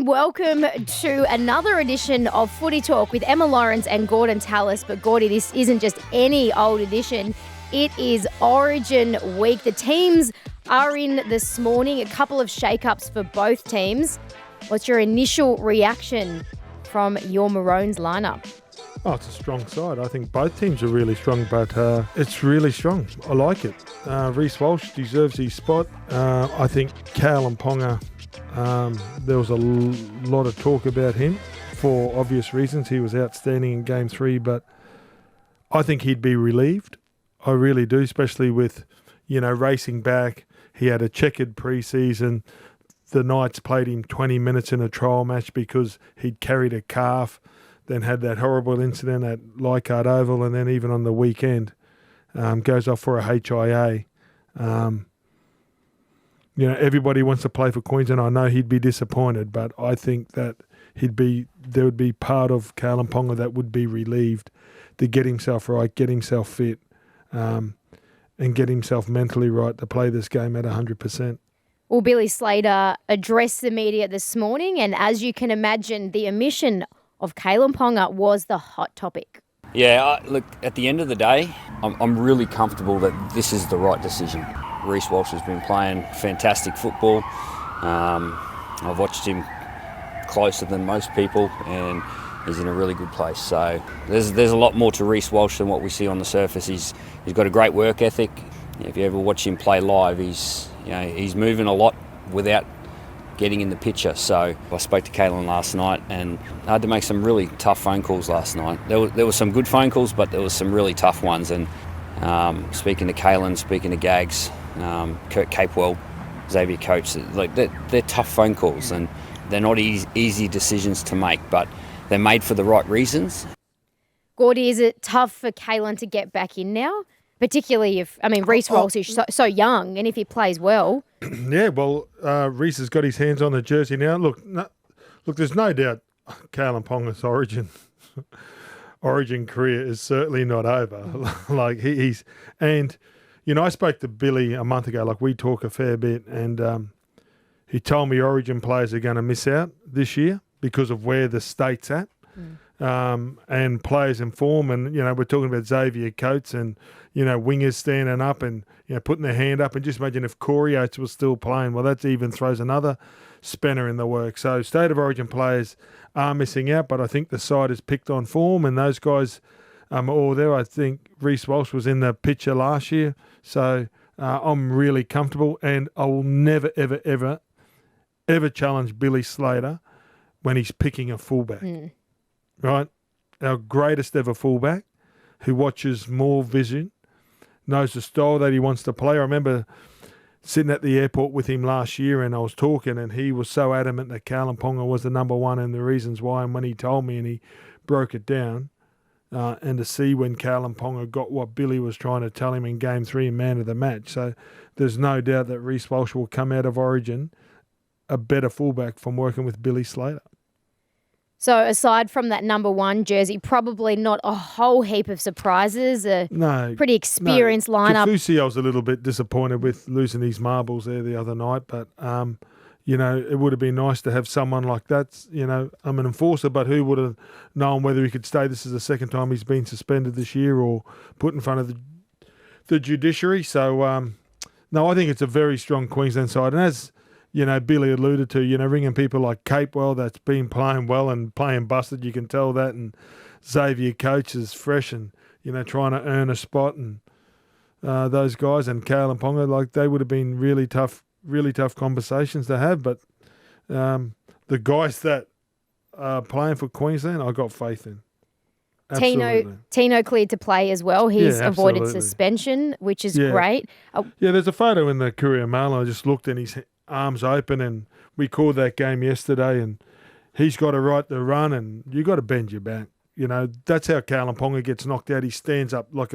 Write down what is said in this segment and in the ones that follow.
and welcome to another edition of Footy Talk with Emma Lawrence and Gorden Tallis. But Gordie, this isn't just any old edition. It is Origin week. The teams are in this morning. A couple of shake-ups for both teams. What's your initial reaction from your Maroons lineup? Oh, it's a strong side. I think both teams are really strong, but it's really strong. I like it. Reece Walsh deserves his spot. I think Cal and Ponga, there was a lot of talk about him for obvious reasons. He was outstanding in Game 3, but I think he'd be relieved. I really do, especially with, racing back. He had a checkered pre-season. The Knights played him 20 minutes in a trial match because he'd carried a calf, then had that horrible incident at Leichhardt Oval, and then even on the weekend goes off for a HIA. Everybody wants to play for Queensland. I know he'd be disappointed, but I think that there would be part of Cal and Ponga that would be relieved to get himself right, get himself fit, and get himself mentally right to play this game at 100%. Well, Billy Slater addressed the media this morning, and as you can imagine, the omission of Kalen Ponga was the hot topic. Yeah, look, at the end of the day, I'm really comfortable that this is the right decision. Reece Walsh has been playing fantastic football. I've watched him closer than most people, and he's in a really good place. So there's a lot more to Reece Walsh than what we see on the surface. He's got a great work ethic. If you ever watch him play live, he's moving a lot without getting in the picture. So I spoke to Kalen last night, and I had to make some really tough phone calls last night. There were some good phone calls, but there were some really tough ones. And speaking to Kalen, speaking to Gags, Kurt Capewell, Xavier Coates, they're tough phone calls, and they're not easy decisions to make, but they're made for the right reasons. Gordie, is it tough for Kalen to get back in now? Particularly Reece Walsh is so young, and if he plays well. Yeah, well, Reece has got his hands on the jersey now. Look, there's no doubt Kalen Ponga's origin career is certainly not over. I spoke to Billy a month ago. We talk a fair bit, and he told me Origin players are going to miss out this year because of where the state's at. And players in form, and we're talking about Xavier Coates and wingers standing up and putting their hand up, and just imagine if Corey Oates was still playing. Well, that even throws another spanner in the works. So State of Origin players are missing out, but I think the side has picked on form, and those guys are all there. I think Reece Walsh was in the picture last year, so I'm really comfortable, and I will never, ever, ever, ever challenge Billy Slater when he's picking a fullback. Right? Our greatest ever fullback, who watches more vision, knows the style that he wants to play. I remember sitting at the airport with him last year, and I was talking, and he was so adamant that Kalen Ponga was the number one and the reasons why. And when he told me and he broke it down, and to see when Kalen Ponga got what Billy was trying to tell him in Game 3 and man of the match. So there's no doubt that Reece Walsh will come out of Origin a better fullback from working with Billy Slater. So aside from that number one jersey, probably not a whole heap of surprises. Pretty experienced lineup. Kafusi, I was a little bit disappointed with losing his marbles there the other night, but it would have been nice to have someone like that. I'm an enforcer, but who would have known whether he could stay? This is the second time he's been suspended this year or put in front of the judiciary. So I think it's a very strong Queensland side, and as Billy alluded to, ringing people like Capewell that's been playing well and playing busted, you can tell that, and Xavier Coates is fresh and, trying to earn a spot, and those guys and Kalen Ponga, they would have been really tough conversations to have, but the guys that are playing for Queensland, I got faith in. Tino cleared to play as well. He's avoided suspension, which is great. There's a photo in the Courier Mail. I just looked and his arms open, and we called that game yesterday, and he's got a right to run, and you got to bend your back. That's how Kalen Ponga gets knocked out. He stands up like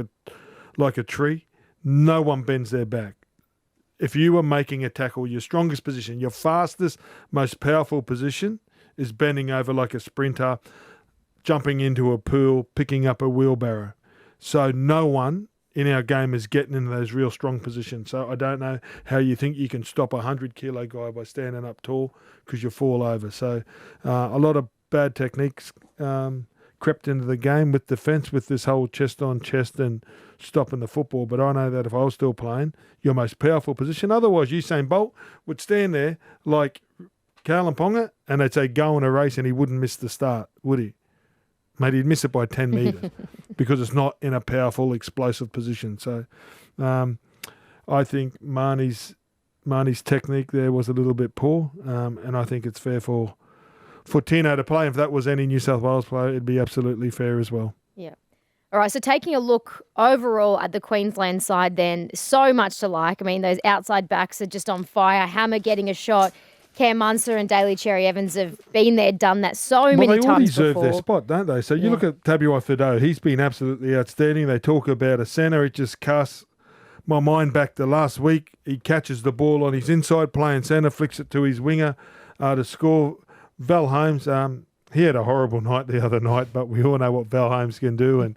a tree. No one bends their back. If you were making a tackle, your strongest position, your fastest, most powerful position is bending over like a sprinter, jumping into a pool, picking up a wheelbarrow. So no one in our game is getting into those real strong positions. So I don't know how you think you can stop a 100-kilo guy by standing up tall because you fall over. So a lot of bad techniques crept into the game with defence, with this whole chest on chest and stopping the football. But I know that if I was still playing, your most powerful position, otherwise Usain Bolt would stand there like Carl and Ponga and they'd say go in a race and he wouldn't miss the start, would he? Mate, he'd miss it by 10 metres because it's not in a powerful, explosive position. So I think Marnie's technique there was a little bit poor, and I think it's fair for Tino to play. If that was any New South Wales player, it'd be absolutely fair as well. Yeah. All right, so taking a look overall at the Queensland side then, so much to like. I mean, those outside backs are just on fire. Hammer getting a shot. Cam Munster and Daly Cherry-Evans have been there, done that so many times before. They all deserve their spot, don't they? So you look at Tabuai Fidow, he's been absolutely outstanding. They talk about a centre. It just casts my mind back to last week. He catches the ball on his inside playing centre, flicks it to his winger to score. Val Holmes, he had a horrible night the other night, but we all know what Val Holmes can do. And,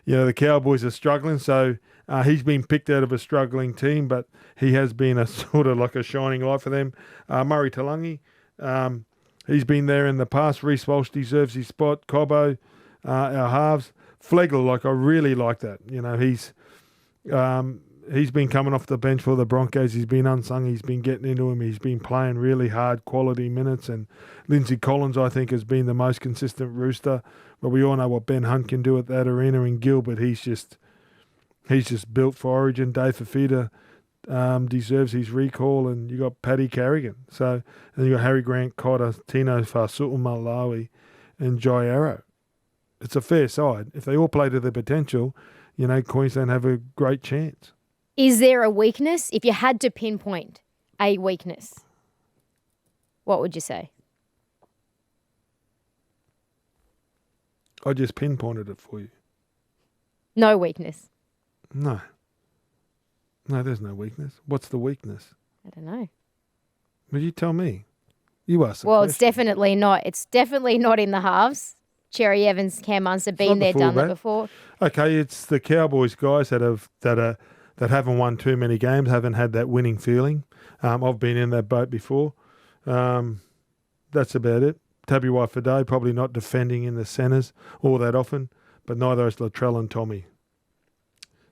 the Cowboys are struggling, so he's been picked out of a struggling team, but he has been a sort of like a shining light for them. Murray Talangi, he's been there in the past. Reece Walsh deserves his spot. Cobbo, our halves. Flegel, I really like that. He's been coming off the bench for the Broncos. He's been unsung. He's been getting into him. He's been playing really hard quality minutes. And Lindsay Collins, I think, has been the most consistent rooster. But we all know what Ben Hunt can do at that arena. And Gilbert, he's just built for Origin. Dave Fafita deserves his recall. And you got Paddy Carrigan. So, and you got Harry Grant, Cotter, Tino Fasu'u Malawi, and Jai Arrow. It's a fair side. If they all play to their potential, Queensland have a great chance. Is there a weakness? If you had to pinpoint a weakness, what would you say? I just pinpointed it for you. No weakness? No. No, there's no weakness. What's the weakness? I don't know. Well, you tell me. You asked the Well, question. it's definitely not. It's definitely not in the halves. Cherry Evans, Cam Munster, been there, done that before. Okay, it's the Cowboys guys that haven't won too many games, haven't had that winning feeling. I've been in that boat before. That's about it. Tabuai Fidow, probably not defending in the centres all that often, but neither is Latrell and Tommy.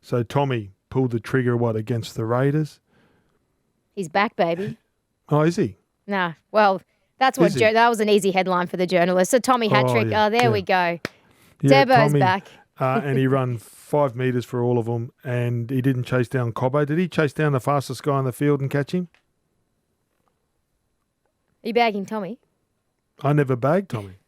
So Tommy pulled the trigger, against the Raiders? He's back, baby. Oh, is he? Nah, well, that's what that was an easy headline for the journalist. So Tommy hat-trick. We go. Yeah, Debo's back. And he ran 5 metres for all of them, and he didn't chase down Cobbo. Did he chase down the fastest guy on the field and catch him? Are you bagging Tommy? I never bagged Tommy.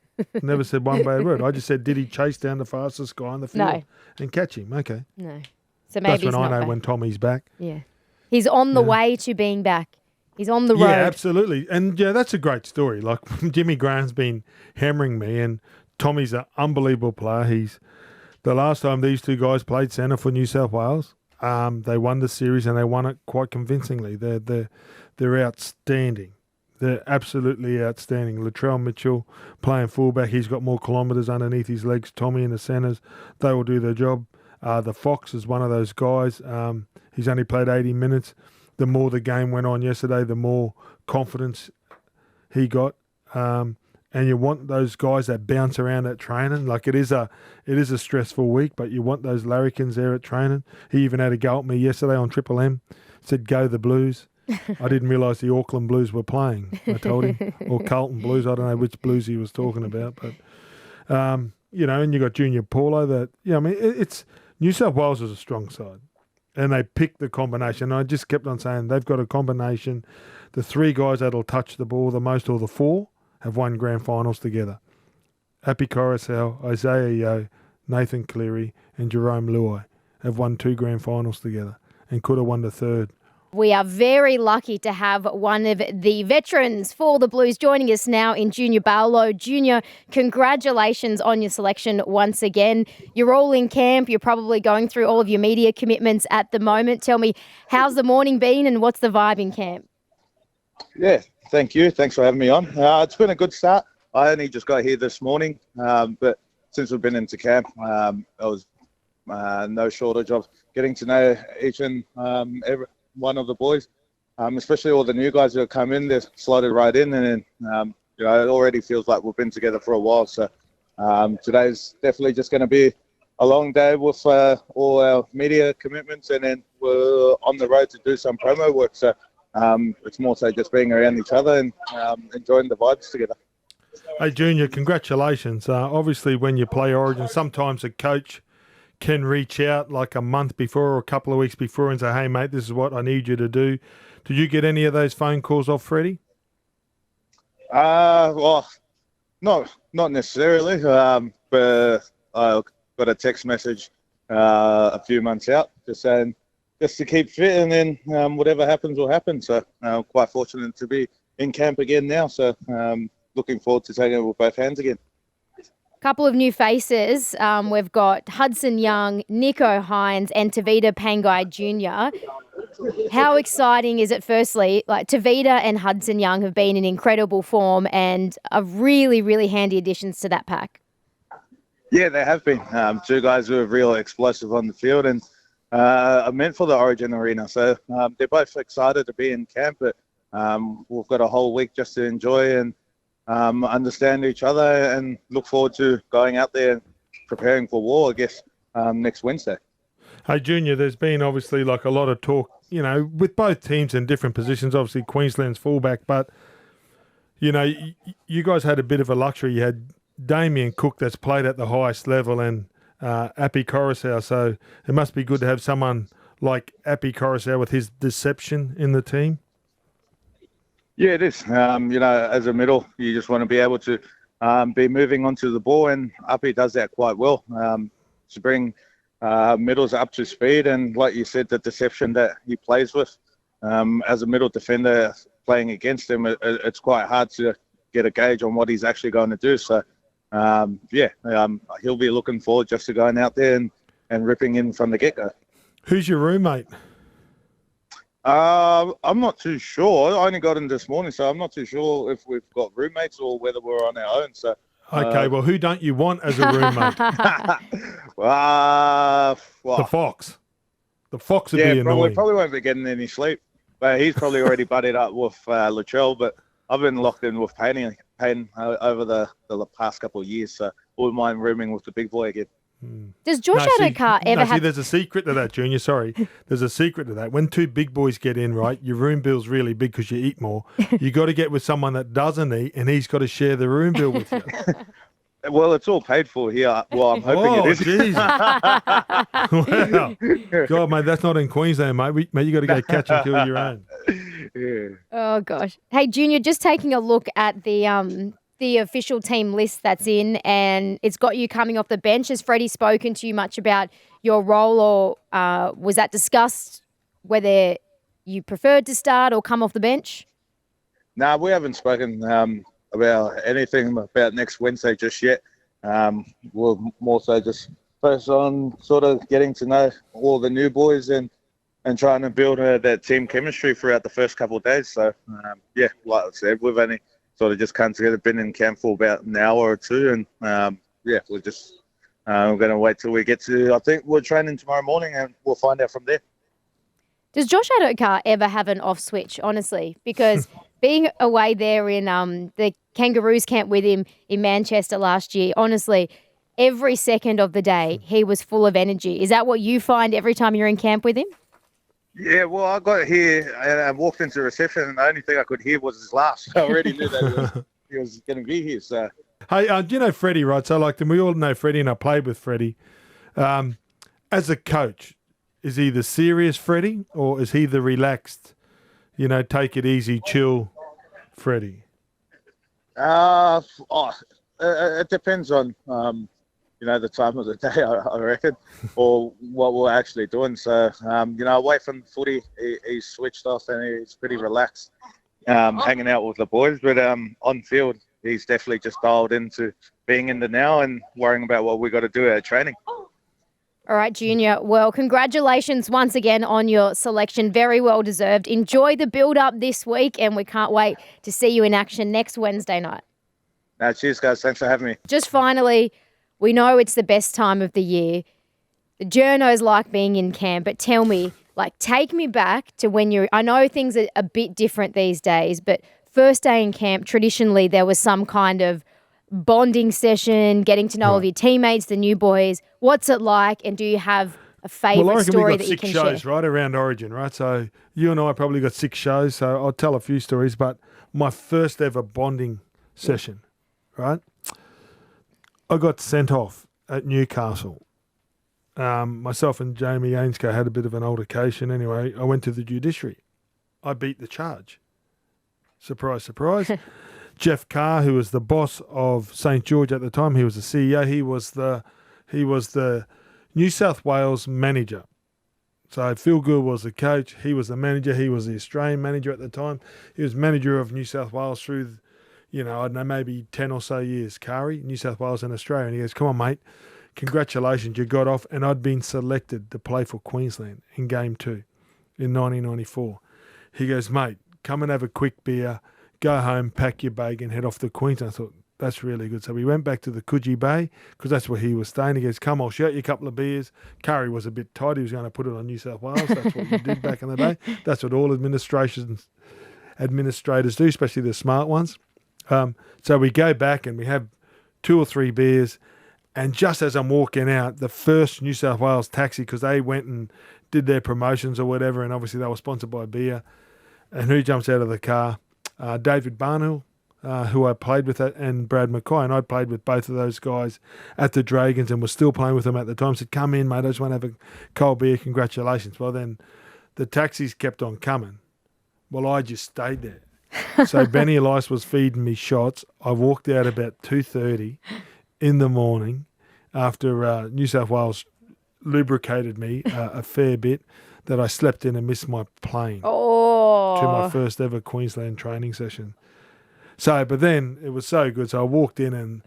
Never said one bad word. I just said, did he chase down the fastest guy on the field and catch him? Okay. No. So maybe that's when I know when Tommy's back. Yeah. He's on the way to being back. He's on the road. Yeah, absolutely. And, that's a great story. Like, Jimmy Graham's been hammering me, and Tommy's an unbelievable player. The last time these two guys played centre for New South Wales, they won the series, and they won it quite convincingly. They're outstanding. They're absolutely outstanding. Latrell Mitchell playing fullback. He's got more kilometres underneath his legs. Tommy in the centres. They will do their job. The Fox is one of those guys. He's only played 80 minutes. The more the game went on yesterday, the more confidence he got. And you want those guys that bounce around at training. Like it is a stressful week, but you want those larrikins there at training. He even had a go at me yesterday on Triple M. Said, go the Blues. I didn't realise the Auckland Blues were playing, I told him. Or Carlton Blues. I don't know which Blues he was talking about. But, and you got Junior Paulo. It's New South Wales is a strong side. And they picked the combination. I just kept on saying they've got a combination. The 3 guys that'll touch the ball the most, or the 4, have won grand finals together. Api Coruscant, Isaiah Yeo, Nathan Cleary, and Jerome Luai have won 2 grand finals together and could have won the 3rd. We are very lucky to have one of the veterans for the Blues joining us now in Junior Paulo. Junior, congratulations on your selection once again. You're all in camp. You're probably going through all of your media commitments at the moment. Tell me, how's the morning been and what's the vibe in camp? Yeah, thank you. Thanks for having me on. It's been a good start. I only just got here this morning, but since we've been into camp, I was no shortage of getting to know each and every one of the boys, especially all the new guys who have come in. They've slotted right in, and it already feels like we've been together for a while. So today's definitely just going to be a long day with all our media commitments, and then we're on the road to do some promo work. So it's more so just being around each other and enjoying the vibes together. Hey, Junior, congratulations. Obviously, when you play Origin, sometimes a coach can reach out like a month before or a couple of weeks before and say, hey, mate, this is what I need you to do. Did you get any of those phone calls off Freddie? Well, not necessarily, but I got a text message a few months out just saying just to keep fit, and then whatever happens will happen. So I'm quite fortunate to be in camp again now. So looking forward to taking it with both hands again. Couple of new faces. We've got Hudson Young, Nico Hines, and Tavita Pangai Jr. How exciting is it, firstly, like Tavita and Hudson Young have been in incredible form and are really, really handy additions to that pack? Yeah, they have been. Two guys who are real explosive on the field and are meant for the Origin arena. So they're both excited to be in camp, but we've got a whole week just to enjoy and understand each other and look forward to going out there and preparing for war, I guess, next Wednesday. Hey, Junior, there's been obviously like a lot of talk, with both teams in different positions. Obviously, Queensland's fullback, but, you guys had a bit of a luxury. You had Damien Cook that's played at the highest level and Api Coruscant. So it must be good to have someone like Api Coruscant with his deception in the team. Yeah, it is. As a middle, you just want to be able to be moving onto the ball, and Api does that quite well to bring middles up to speed. And like you said, the deception that he plays with as a middle defender playing against him, it's quite hard to get a gauge on what he's actually going to do. So, he'll be looking forward just to going out there and ripping in from the get-go. Who's your roommate? I'm not too sure. I only got in this morning, so I'm not too sure if we've got roommates or whether we're on our own. So, okay, well, who don't you want as a roommate? The Fox. The Fox would be annoying. We probably won't be getting any sleep, but he's probably already buddied up with Latrell. But I've been locked in with Payne over the past couple of years, so I wouldn't mind rooming with the big boy again. Does Josh Adokar ever have... there's a secret to that, Junior. Sorry. There's a secret to that. When two big boys get in, right, your room bill's really big because you eat more. You got to get with someone that doesn't eat, and he's got to share the room bill with you. Well, it's all paid for here. Well, I'm hoping it is. Geez. Wow. God, mate, that's not in Queensland, mate. You got to go catch and kill your own. Yeah. Oh, gosh. Hey, Junior, just taking a look at the official team list that's in, and it's got you coming off the bench. Has Freddie spoken to you much about your role, or was that discussed whether you preferred to start or come off the bench? No, we haven't spoken about anything about next Wednesday just yet. We'll more so just focus on sort of getting to know all the new boys and trying to build that team chemistry throughout the first couple of days. So, like I said, we've only sort of just come together, been in camp for about an hour or two, and we're just we're going to wait till we get to, I think we're training tomorrow morning, and we'll find out from there. Does Josh Adokar ever have an off switch, honestly? Because being away there in the Kangaroos camp with him in Manchester last year, honestly, every second of the day he was full of energy. Is that what you find every time you're in camp with him? Yeah, well, I got here and I walked into reception, and the only thing I could hear was his laugh. So I already knew that he was going to be here. So, hey, do you know Freddie, right? So, we all know Freddie, and I played with Freddie. As a coach, is he the serious Freddie, or is he the relaxed, take it easy, chill Freddie? It depends on the time of the day, I reckon, or what we're actually doing. So, away from footy, he's switched off and he's pretty relaxed, hanging out with the boys. But on field, he's definitely just dialed into being in the now and worrying about what we got to do at training. All right, Junior. Well, congratulations once again on your selection. Very well deserved. Enjoy the build-up this week, and we can't wait to see you in action next Wednesday night. Cheers, guys. Thanks for having me. Just finally, we know it's the best time of the year. the journos like being in camp, but tell me, like, take me back to when I know things are a bit different these days, but first day in camp, traditionally there was some kind of bonding session, getting to know all of your teammates, the new boys. What's it like, and do you have a favourite story that you can share? Well, I reckon we got 6 shows, right, around Origin, right? So you and I probably got 6 shows, so I'll tell a few stories, but my first ever bonding session, right? I got sent off at Newcastle. Myself and Jamie Ainscough had a bit of an altercation. Anyway, I went to the judiciary. I beat the charge. Surprise, surprise. Jeff Carr, who was the boss of St George at the time, he was the CEO. He was the New South Wales manager. So Phil Gould was the coach. He was the manager. He was the Australian manager at the time. He was manager of New South Wales through, I don't know, maybe 10 or so years. Kari, New South Wales and Australia. And he goes, come on, mate. Congratulations, you got off. And I'd been selected to play for Queensland in Game 2 in 1994. He goes, mate, come and have a quick beer, go home, pack your bag and head off to Queensland. I thought, that's really good. So we went back to the Coogee Bay because that's where he was staying. He goes, come, I'll shout you a couple of beers. Kari was a bit tight. He was going to put it on New South Wales. That's what you did back in the day. That's what all administrators do, especially the smart ones. So we go back and we have 2 or 3 beers. And just as I'm walking out, the first New South Wales taxi, because they went and did their promotions or whatever, and obviously they were sponsored by beer. And who jumps out of the car? David Barnhill, who I played with, and Brad McKay. And I played with both of those guys at the Dragons and was still playing with them at the time. Said, come in, mate, I just want to have a cold beer. Congratulations. Well, then the taxis kept on coming. Well, I just stayed there. So Benny Elias was feeding me shots. I walked out about 2:30 in the morning after New South Wales lubricated me a fair bit, that I slept in and missed my plane to my first ever Queensland training session. So, but then it was so good. So I walked in, and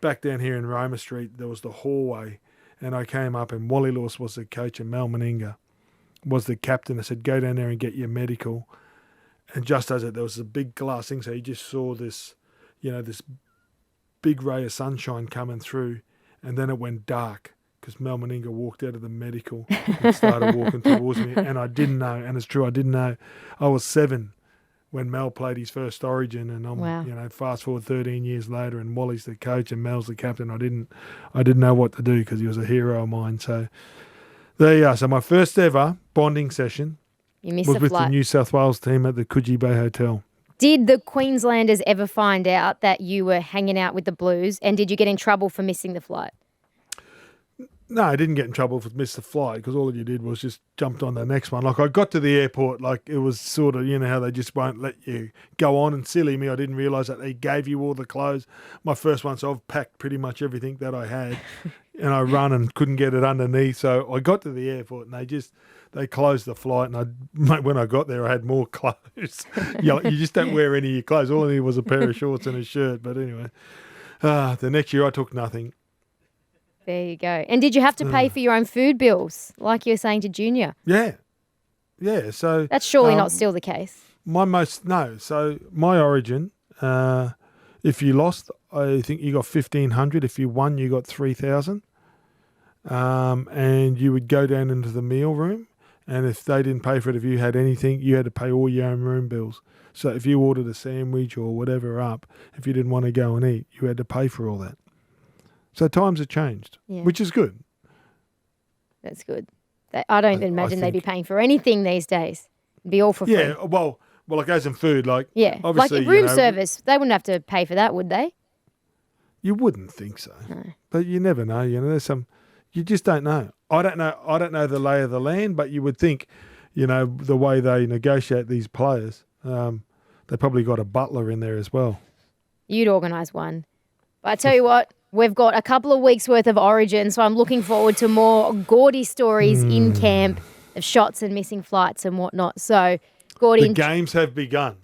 back down here in Roma Street, there was the hallway, and I came up and Wally Lewis was the coach and Mel Meninga was the captain. I said, go down there and get your medical. And just as there was a big glass thing, so you just saw this, this big ray of sunshine coming through, and then it went dark because Mel Meninga walked out of the medical and started walking towards me, and I didn't know, and it's true, I didn't know. I was 7 when Mel played his first Origin, and I'm, fast forward 13 years later, and Wally's the coach and Mel's the captain. I didn't know what to do because he was a hero of mine. So there you are. So my first ever bonding session was with the New South Wales team at the Coogee Bay Hotel. Did the Queenslanders ever find out that you were hanging out with the Blues, and did you get in trouble for missing the flight? No, I didn't get in trouble for missing the flight because all you did was just jumped on the next one. Like I got to the airport, like it was sort of, how they just won't let you go on, and silly me, I didn't realise that they gave you all the clothes. My first one, so I've packed pretty much everything that I had and I run and couldn't get it underneath. So I got to the airport and they closed the flight, and when I got there, I had more clothes. You just don't wear any of your clothes. All I needed was a pair of shorts and a shirt. But anyway, the next year I took nothing. There you go. And did you have to pay for your own food bills, like you were saying to Junior? Yeah. So that's surely not still the case. So my Origin, if you lost, I think you got 1,500. If you won, you got 3,000. And you would go down into the meal room. And if they didn't pay for it, if you had anything, you had to pay all your own room bills. So if you ordered a sandwich or whatever up, if you didn't want to go and eat, you had to pay for all that. So times have changed, which is good. That's good. I don't even imagine they'd be paying for anything these days. It'd be all for free. Yeah, well, it goes in food. Obviously, like room service, they wouldn't have to pay for that, would they? You wouldn't think so. No. But you never know. There's some, you just don't know. I don't know the lay of the land, but you would think, the way they negotiate these players, they probably got a butler in there as well. You'd organise one. But I tell you what, we've got a couple of weeks' worth of Origin, so I'm looking forward to more Gordie stories in camp of shots and missing flights and whatnot. So, Gordie... The games have begun,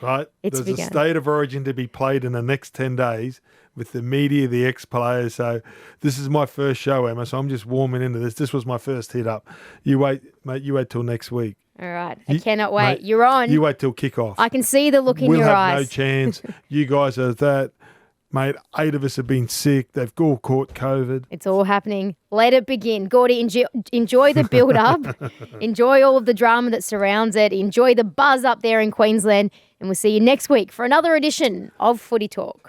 right? There's a state of Origin to be played in the next 10 days with the media, the ex-players. So this is my first show, Emma, so I'm just warming into this. This was my first hit up. You wait, mate, you wait till next week. All right. I cannot wait. Mate, you're on. You wait till kick-off. I can see the look in your eyes. We'll have no chance. You guys are that... Mate, 8 of us have been sick. They've all caught COVID. It's all happening. Let it begin. Gordie, enjoy the build-up. Enjoy all of the drama that surrounds it. Enjoy the buzz up there in Queensland. And we'll see you next week for another edition of Footy Talk.